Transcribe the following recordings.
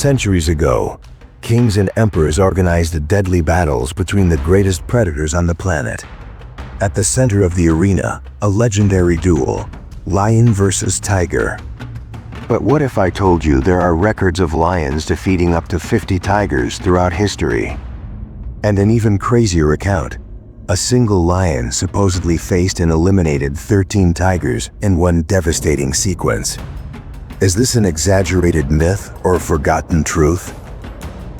Centuries ago, kings and emperors organized deadly battles between the greatest predators on the planet. At the center of the arena, a legendary duel, lion versus tiger. But what if I told you there are records of lions defeating up to 50 tigers throughout history? And an even crazier account, a single lion supposedly faced and eliminated 13 tigers in one devastating sequence. Is this an exaggerated myth or a forgotten truth?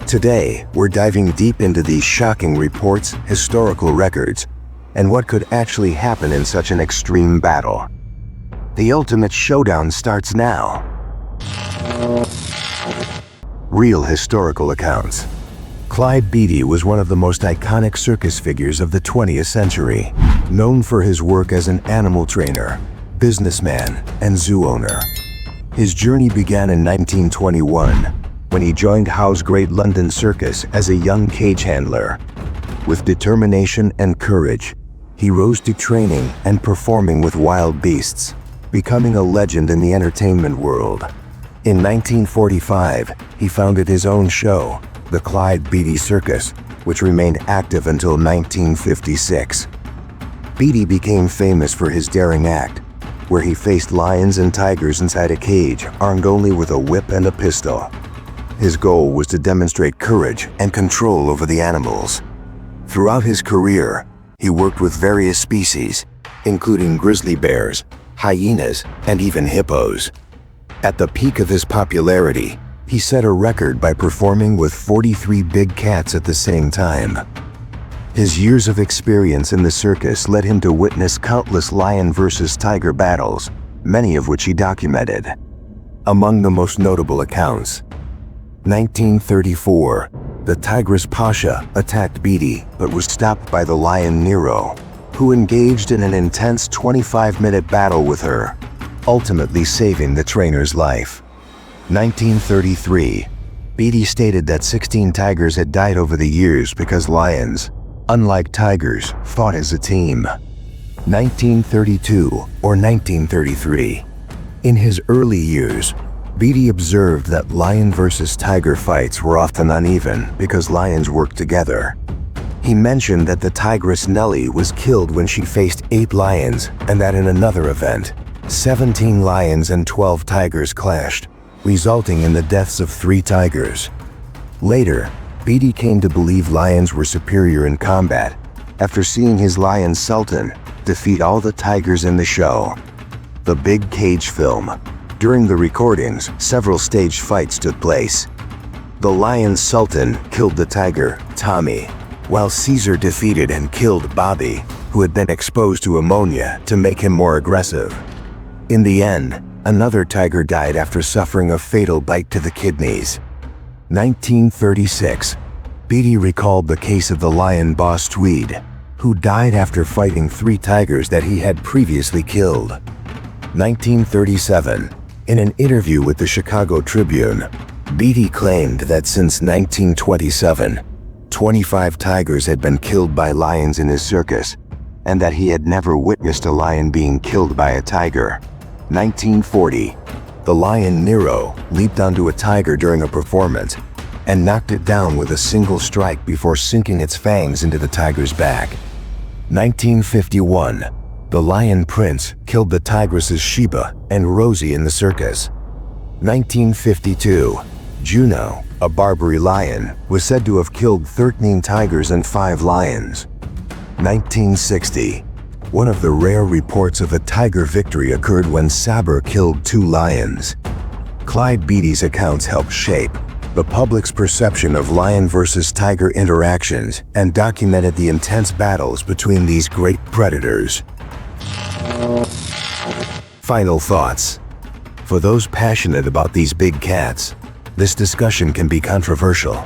Today, we're diving deep into these shocking reports, historical records, and what could actually happen in such an extreme battle. The ultimate showdown starts now. Real historical accounts. Clyde Beatty was one of the most iconic circus figures of the 20th century, known for his work as an animal trainer, businessman, and zoo owner. His journey began in 1921, when he joined Howe's Great London Circus as a young cage handler. With determination and courage, he rose to training and performing with wild beasts, becoming a legend in the entertainment world. In 1945, he founded his own show, the Clyde Beatty Circus, which remained active until 1956. Beatty became famous for his daring act, where he faced lions and tigers inside a cage, armed only with a whip and a pistol. His goal was to demonstrate courage and control over the animals. Throughout his career, he worked with various species, including grizzly bears, hyenas, and even hippos. At the peak of his popularity, he set a record by performing with 43 big cats at the same time. His years of experience in the circus led him to witness countless lion versus tiger battles, many of which he documented. Among the most notable accounts, 1934, the tigress Pasha attacked Beatty but was stopped by the lion Nero, who engaged in an intense 25-minute battle with her, ultimately saving the trainer's life. 1933, Beatty stated that 16 tigers had died over the years because lions, unlike tigers, fought as a team. 1932 or 1933. In his early years, Beatty observed that lion versus tiger fights were often uneven because lions worked together. He mentioned that the tigress Nellie was killed when she faced 8 lions, and that in another event, 17 lions and 12 tigers clashed, resulting in the deaths of 3 tigers. Later, Beatty came to believe lions were superior in combat after seeing his lion Sultan defeat all the tigers in the show. The Big Cage film. During the recordings, several staged fights took place. The lion Sultan killed the tiger, Tommy, while Caesar defeated and killed Bobby, who had been exposed to ammonia to make him more aggressive. In the end, another tiger died after suffering a fatal bite to the kidneys. 1936, Beatty recalled the case of the lion boss Tweed, who died after fighting 3 tigers that he had previously killed. 1937, in an interview with the Chicago Tribune, Beatty claimed that since 1927, 25 tigers had been killed by lions in his circus, and that he had never witnessed a lion being killed by a tiger. 1940, the lion Nero leaped onto a tiger during a performance and knocked it down with a single strike before sinking its fangs into the tiger's back. 1951, the lion prince killed the tigresses Sheba and Rosie in the circus. 1952, Juno, a Barbary lion, was said to have killed 13 tigers and 5 lions. 1960, one of the rare reports of a tiger victory occurred when Saber killed 2 lions. Clyde Beatty's accounts helped shape the public's perception of lion versus tiger interactions and documented the intense battles between these great predators. Final thoughts. For those passionate about these big cats, this discussion can be controversial.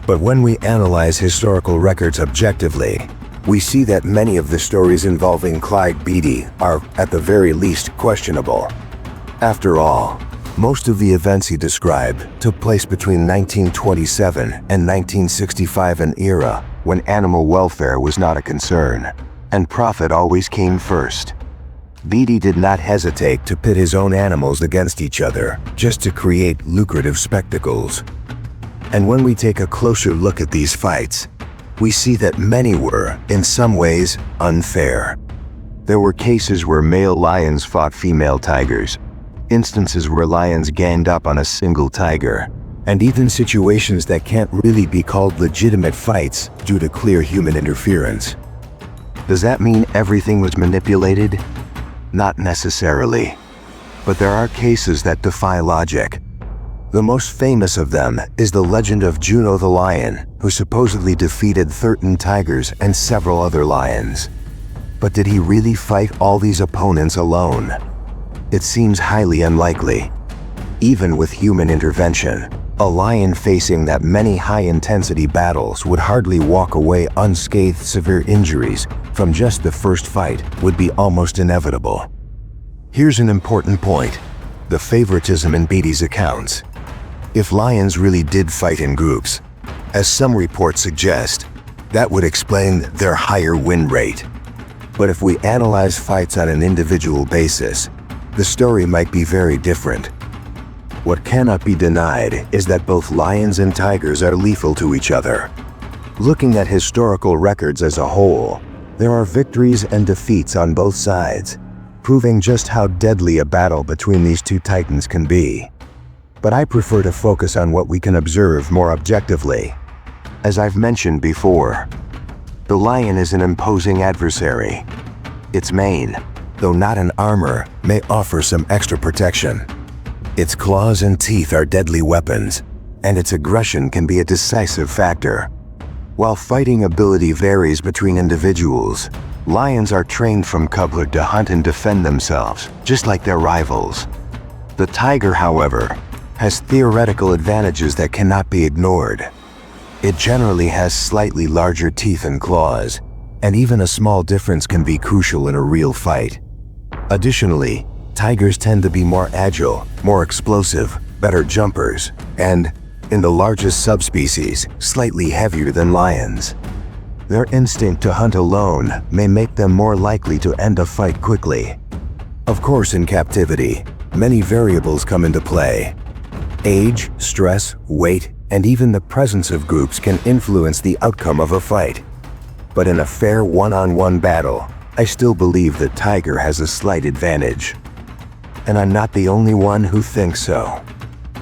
But when we analyze historical records objectively, we see that many of the stories involving Clyde Beatty are, at the very least, questionable. After all, most of the events he described took place between 1927 and 1965, an era when animal welfare was not a concern, and profit always came first. Beatty did not hesitate to pit his own animals against each other just to create lucrative spectacles. And when we take a closer look at these fights, we see that many were, in some ways, unfair. There were cases where male lions fought female tigers, instances where lions ganged up on a single tiger, and even situations that can't really be called legitimate fights due to clear human interference. Does that mean everything was manipulated? Not necessarily. But there are cases that defy logic. The most famous of them is the legend of Juno the lion, who supposedly defeated 13 tigers and several other lions. But did he really fight all these opponents alone? It seems highly unlikely. Even with human intervention, a lion facing that many high-intensity battles would hardly walk away unscathed. Severe injuries from just the first fight would be almost inevitable. Here's an important point: the favoritism in Beatty's accounts. If lions really did fight in groups, as some reports suggest, that would explain their higher win rate. But if we analyze fights on an individual basis, the story might be very different. What cannot be denied is that both lions and tigers are lethal to each other. Looking at historical records as a whole, there are victories and defeats on both sides, proving just how deadly a battle between these two titans can be. But I prefer to focus on what we can observe more objectively. As I've mentioned before, the lion is an imposing adversary. Its mane, though not in armor, may offer some extra protection. Its claws and teeth are deadly weapons, and its aggression can be a decisive factor. While fighting ability varies between individuals, lions are trained from cubhood to hunt and defend themselves, just like their rivals. The tiger, however, has theoretical advantages that cannot be ignored. It generally has slightly larger teeth and claws, and even a small difference can be crucial in a real fight. Additionally, tigers tend to be more agile, more explosive, better jumpers, and, in the largest subspecies, slightly heavier than lions. Their instinct to hunt alone may make them more likely to end a fight quickly. Of course, in captivity, many variables come into play. Age, stress, weight, and even the presence of groups can influence the outcome of a fight. But in a fair one-on-one battle, I still believe the tiger has a slight advantage. And I'm not the only one who thinks so.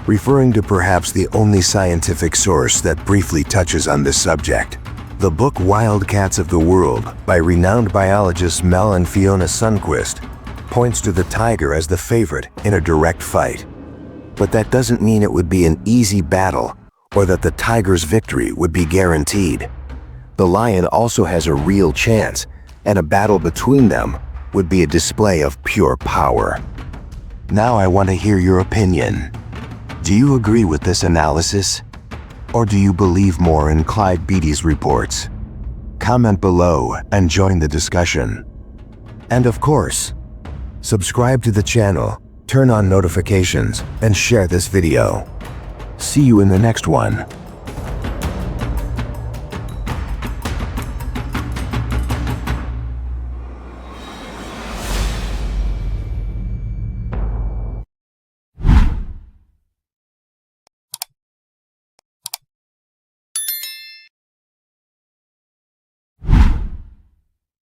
Referring to perhaps the only scientific source that briefly touches on this subject, the book Wild Cats of the World by renowned biologists Mel and Fiona Sundquist points to the tiger as the favorite in a direct fight. But that doesn't mean it would be an easy battle or that the tiger's victory would be guaranteed. The lion also has a real chance, and a battle between them would be a display of pure power. Now I want to hear your opinion. Do you agree with this analysis? Or do you believe more in Clyde Beatty's reports? Comment below and join the discussion. And of course, subscribe to the channel, turn on notifications, and share this video. See you in the next one.